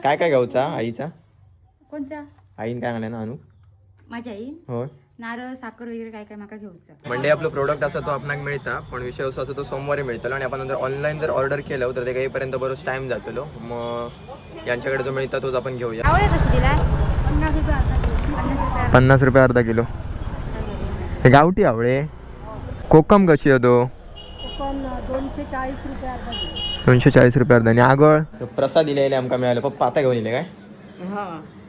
काय काय घ्यायचा आईचा? कोणचा? आईन काय आणलं ना आणू? माझ्या आई होय. नारळ साखर वगैरे काय काय माका घेऊचा. म्हणजे आपलं प्रोडक्ट असा तो आपणाक मिळता, पण विषय असो तो सोमवारी मिळतलो आणि आपण नंतर ऑनलाईन जर ऑर्डर केलं तर ते काहीपर्यंत बरोच टाइम जातलो. मग यांच्याकडे जो मिळता तोच आपण घेऊया. आवळे कशी दिला? 50 रुपये अर्धा किलो. हे गावठी आवळे. कोकम कशी आहे तो? 240 रुपये अर्धा किलो. 240 रुपये अर्धा. आणि आगळ प्रसाद दिलेले आमका मिळाले. पप्पा आता घेऊन येले काय? हा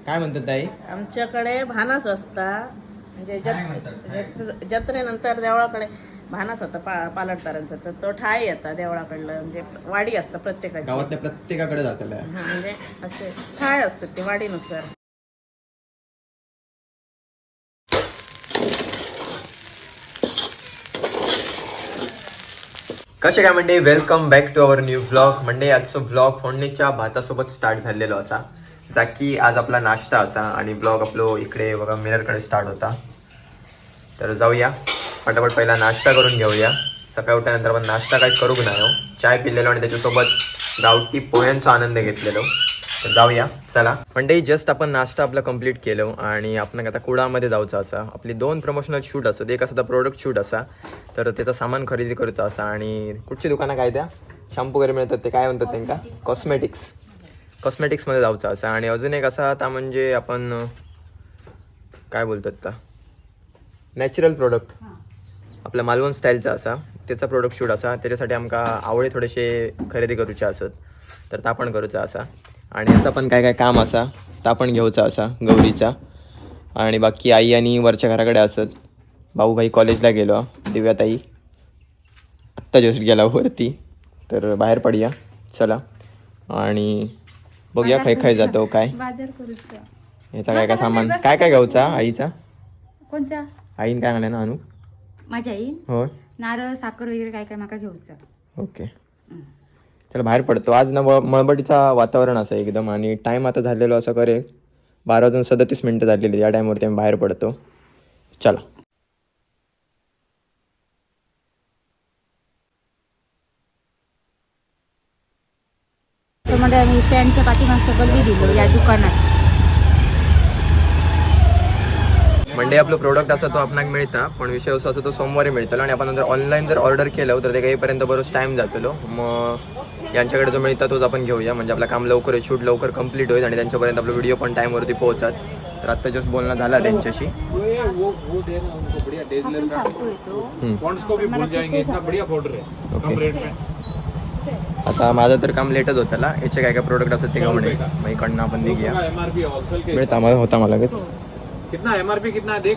काय म्हणतात ताई? आमच्याकडे भानस असता म्हणजे जत्रेनंतर देवळाकडे भानस होता पालटदारांचा, तर तो ठाई येता देवळाकडलं, म्हणजे वाडी असतं प्रत्येकाची. गावातल्या प्रत्येकाकडे जातलं. म्हणजे असे ठाय असतात ते वाडीनुसार. कसे काय म्हणजे welcome back to our new vlog. म्हणजे आजचो व्लॉग फोडणीच्या भातासोबत स्टार्ट झालेलो असा, जा की आज आपला नाश्ता असा आणि ब्लॉग आपलो इकडे बघा मिररकडे स्टार्ट होता. तर जाऊया पटापट पहिला नाश्ता करून घेऊया. सकाळी उठल्यानंतर आपण नाश्ता काही करूक नाही हो, चाय पिलेलो आणि त्याच्यासोबत गावठी पोह्यांचा आनंद घेतलेलो. तर जाऊया चला. म्हणजे जस्ट आपण नाश्ता आपला कंप्लीट केलो आणि आपण आता कुडामध्ये जाऊचा असा. आपली 2 प्रमोशनल शूट असतात, एक असा प्रोडक्ट शूट असा, तर त्याचं सामान खरेदी करूचा असा. आणि कुठची दुकानं काय त्या शॅम्पू वगैरे मिळतात ते काय म्हणतात त्यांना? कॉस्मेटिक्समध्ये जाऊचा असा. आणि अजून एक असा आता म्हणजे आपण काय बोलतात त्या नॅचरल प्रोडक्ट आपला मालवण स्टाईलचा असा, त्याचा प्रोडक्ट शूट असा. त्याच्यासाठी आमका आवळे थोडेसे खरेदी करूचे असत, तर ता पण करूचा असा. आणि याचा पण काय काय काम असा ता पण घेऊचा असा गौरीचा. आणि बाकी आई आणि वरच्या घराकडे असत. भाऊभाई कॉलेजला गेलो, दिव्याताई आत्ता जस्ट गेला वरती. तर बाहेर पडूया चला आणि बघूया खाय खाय जातो काय बाजार करूचा. याचा काय काय सामान काय काय घ्यायचा आईचा? कोणचा? आईन काय आणलं ना आणू? माझ्या आई होय. नारळ साखर वगैरे काय काय माका घेऊचा. ओके चला बाहेर पडतो. आज ना मळबटीचा वातावरण असं एकदम, आणि टाईम आता झालेलो असं करे 12:37 झालेली. या टाईमवरती आम्ही बाहेर पडतो. चला. तर म्हणजे आम्ही स्टँडच्या पाठीमागच्या गल्ली दिलो या दुकानात. म्हणजे आपलं प्रोडक्ट असा तो आपणाक मिळता, पण विषय असो तो सोमवारी मिळतलो आणि आपण नंतर ऑनलाईन जर ऑर्डर केलं तर ते काहीपर्यंत बरोच टाईम जातलो. मग यांच्याकडे जो मिळता तोच आपण घेऊया, म्हणजे आपलं काम लवकर शूट लवकर कंप्लीट होईल आणि त्यांच्यापर्यंत आपला व्हिडिओ पण टाईमवरती पोहोचत. तर आत्ता जस्ट बोलणं झाला त्यांच्याशी. आता माझं तर काम लेटच होतं ना, याचे काय काय प्रोडक्ट असतात ते घेऊन ये मग इकडनं आपण निघूया. मिळता मला होता मला लगेच. कितना एमआरपी कितना है देख,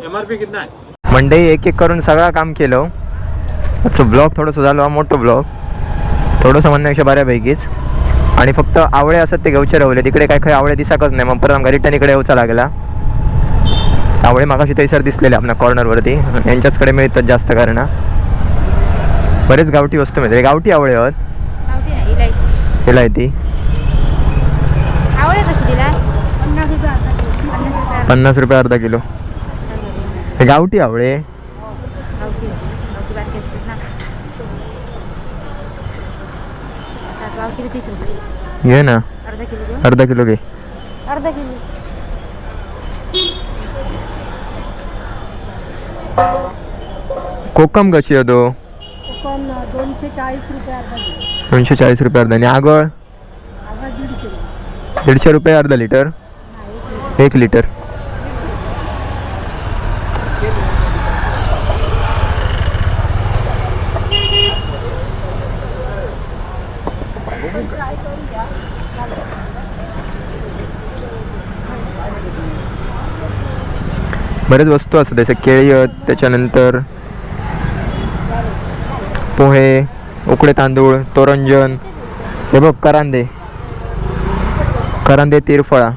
एमआरपी कितना है. म्हणजे एक एक करून सगळं काम केलं. अच्छा ब्लॉग थोडंसं झालं, मोठं ब्लॉग थोडंसं म्हणण्यापेक्षा बऱ्यापैकीच. आणि फक्त आवळे असत ते घेऊचे राहिले, तिकडे काय काय आवळे दिसाकच नाही. मग परत आमका रिटर्न इकडे येऊचा लागला. आवळे मागाशी तैसर दिसलेले आपल्या कॉर्नरवरती, यांच्याचकडे मिळतात जास्त कारण बरेच गावठी वस्तू मिळते. गावठी आवळे आहोत इलायती. आवळे कशी दिला? 50 रुपये अर्धा किलो. हे गावठी आवळे. गावठी बारकी असतात ना. गावठी 30 रुपये. घे ना अर्धा किलो घेऊ. अर्धा किलो घे. अर्धा किलो. कोकम कशी आहे तो? 240 रुपये अर्धा किलो. 240 रुपये अर्धा. आणि आगळ? 150 रुपये अर्धा लिटर. 1 लिटर. बरेच वस्तू असतात जसे केळी आहेत, त्याच्यानंतर पोहे, उकडे तांदूळ, तोरंजन, हे बघ करांदे, तिरफळा.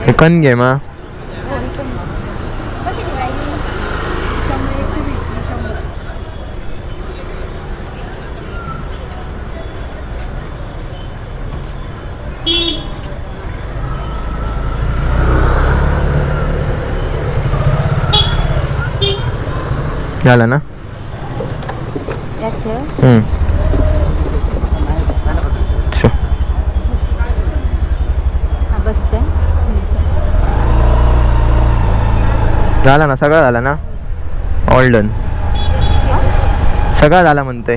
हे कणगे मा झालं ना. यात ठेव. छो. हा बसते. झालं ना, सगळं झालं ना. All done. सगळं झालं म्हणतोय.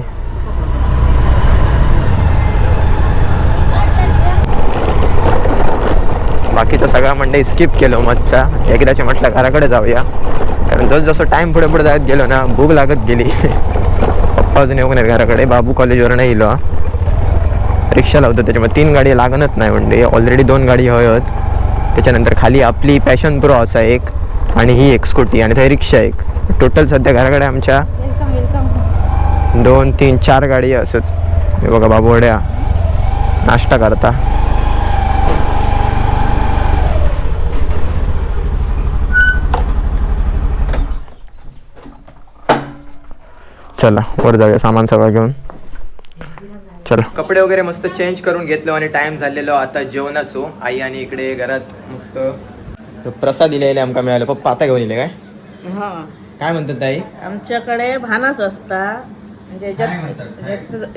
बाकीचा सगळा मंडई स्किप केलो मच्छा. एकदाची म्हटलं घराकडे जाऊया, कारण जसं टाइम पुढे पुढे जात गेलो ना भूक लागत गेली. पप्पा अजून येऊन आहेत घराकडे. बाबू कॉलेजवर नाही इलो. रिक्षा लावतो त्याच्यामुळे 3 गाडी लागणच नाही म्हणजे ऑलरेडी 2 गाडी हव्यात. त्याच्यानंतर खाली आपली पॅशन प्रो असा एक, आणि ही एक स्कूटी, आणि त्या रिक्षा एक. टोटल सध्या घराकडे आमच्या वेलकम वेलकम. 2, 3, 4 गाडी असत. हे बघा बाबू वड्या नाश्ता करता. चला वर जाऊया सामान सगळं घेऊन. चला कपडे वगैरे मस्त चेंज करून घेतलो आणि टाइम झालेलो आता जेवणाचो. आई आणि इकडे घरात मस्त प्रसाद दिलेले आमका मिळाले. पप्पा आता घेऊन येले काय हा काय म्हणतात ताई? आमच्याकडे भानस असता म्हणजे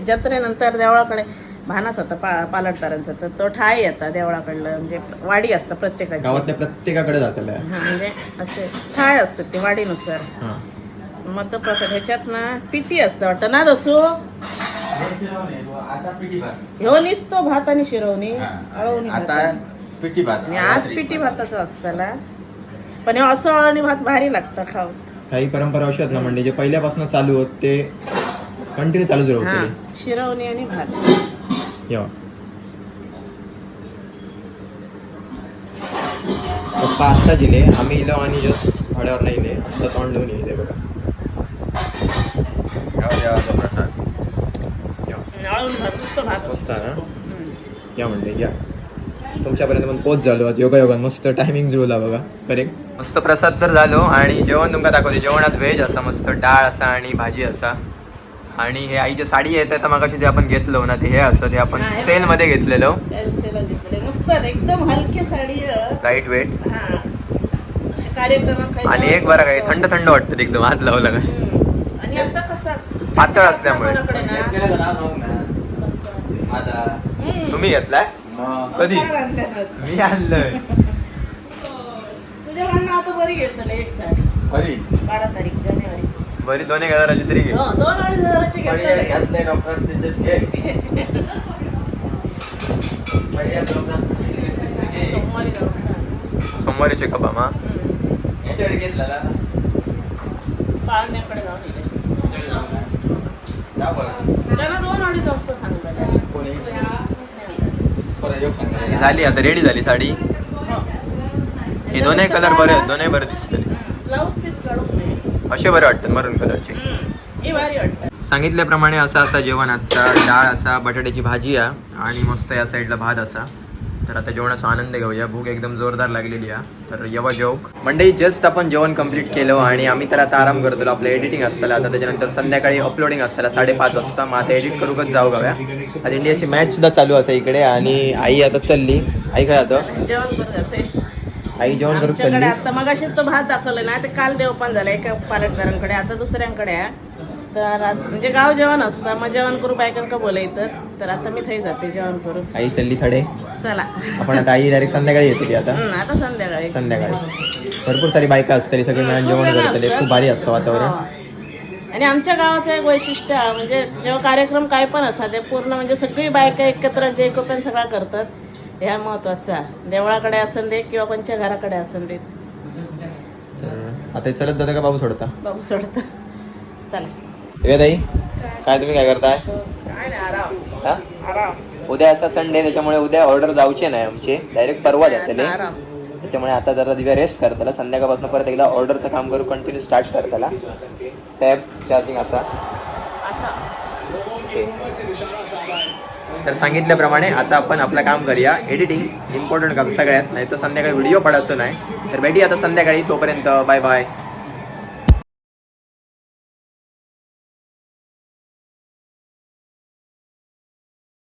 जत्रेनंतर देवळाकडे भानस होता पालटकरांचा, तर तो ठाई येता देवळाकडलं, म्हणजे वाडी असतं प्रत्येकाची. गावातल्या प्रत्येकाकडे जातलं. म्हणजे असे ठाय असतात ते वाडीनुसार. मग तो प्रसाद ह्याच्यात ना पिठी असतं वाटतं ना दसू. ह्यो निसतो भात आणि शिरवणी अळवणी भात. पिठी भात आणि आज पिठी भाताचं असताना, पण हे असं अळवणी भात भारी लागतं खाऊ. काही परंपरा अशी आहेत ना म्हणजे जे पहिल्यापासून चालू होत ते कंटिन्यू चालूच हा राहते. शिरवणी आणि भात. येवा पप्पा आत्ता दिले, आम्ही इलो आणि जस्ट भाड्यावर नाही इले. आत्ता तोंड लिहून येते बघा प्रसाद. अळवणी भात नुसतं भात मस्त असतं. ना. या म्हणते या तुमच्यापर्यंत पण पोच झालो. योगा योगा मस्त टायमिंग जुळला बघा. करेक्ट. मस्त प्रसाद तर झालो आणि जेवण तुमका दाखवते. जेवणात व्हेज असा मस्त डाळ असा आणि भाजी असा. आणि हे आईची साडी येत आहे तर मग जे आपण घेतलो ना ते हे असं ते आपण सेल मध्ये घेतलेलो. मस्त एकदम हलकी साडी. Light weight. हा असे कार्यक्रम आणि एक बरं काय थंड थंड वाटतं एकदम हात लावला काय. आणि आता कसं पातळ असल्यामुळे. तुम्ही घेतलाय कधी? मी आणलंय. तुझ्या म्हणणं आता बरी घेतलं एक साडी. 12 तारीख जानेवारी. बरी 2 हजाराची तरी घे. 2-2.5 हजाराची घेतलं. सोमवारी जाऊन सोमवारी चेकअप हा. पाळण्याकडे जाऊन येईल. त्यांना 2-2.5 वाजता सांगतात. झाली आता रेडी झाली साडी. हे 2 कलर बरे आहेत. 2 बरे दिसते. ब्लाऊज पीस काढून दे. असे बरे वाटतात मरून कलरचे. ही भारी वाटतं. सांगितल्याप्रमाणे असा जेवण आजचा. डाळ असा, बटाट्याची भाजी आहे आणि मस्त या साईडला भात असा. तर आता जेवणाचा आनंद घेऊया. भूक एकदम जोरदार लागलेली आहे. तर येवा जेवक मंडळी. जस्ट आपण जेवण कंप्लीट केलं आणि आम्ही तर आता आराम करतो. आपलं एडिटिंग असताना आता त्याच्यानंतर संध्याकाळी अपलोडिंग असताना 5:30 वाजता. मग आता एडिट करूकच जाऊ गाव्या. आता इंडियाची मॅच सुद्धा चालू असा इकडे आणि आई आता चालली. आई काय जातं? जेवण करून जाते. आई जेवण करून आमच्याकडे चालली. आता मगाशी तो भात दाखवला ना, ते काल देवपान झालं एका पालटकरांकडे, आता दुसऱ्यांकडे आहे. तर म्हणजे गाव जेवण असतं, मग जेवण करू बायकांका बोलायचं. तर आता मी थंय जाते जेवण करू. आई चालली थडे. चला आपण आता आई डायरेक्ट संध्याकाळी येते. आता आता संध्याकाळी भरपूर सारी बायका असतली सगळी मिळून जेवण करतले. खूप भारी असतं वातावरण. आणि आमच्या गावाचं एक वैशिष्ट्य आहे, म्हणजे जेव्हा कार्यक्रम काय पण असतात ते पूर्ण म्हणजे सगळी बायका एकत्र जे पण सगळा करतात. ह्या महत्वाचा. देवळाकडे असन दे किंवा कोणच्या घराकडे असन दे. आता चलत जातं का बाबू सोडता? बाबू सोडत. चला ताई काय तुम्ही काय करताय? काय नाही, आराम हा? आराम. उद्या असा संडे त्याच्यामुळे उद्या ऑर्डर जाऊचे नाही आमचे. डायरेक्ट परवा द्या. आराम. त्याच्यामुळे आता जरा दिव्या रेस्ट करताला. संध्याकाळपासून परत एकदा ऑर्डरचं काम करू continue start Kartala. Tab charging असा. ओके. तर सांगितल्याप्रमाणे आता आपण आपलं काम करूया. एडिटिंग इम्पॉर्टंट काम सगळ्यात. नाही तर संध्याकाळी व्हिडिओ पडायचो नाही. तर भेटी आता संध्याकाळी. तोपर्यंत बाय बाय.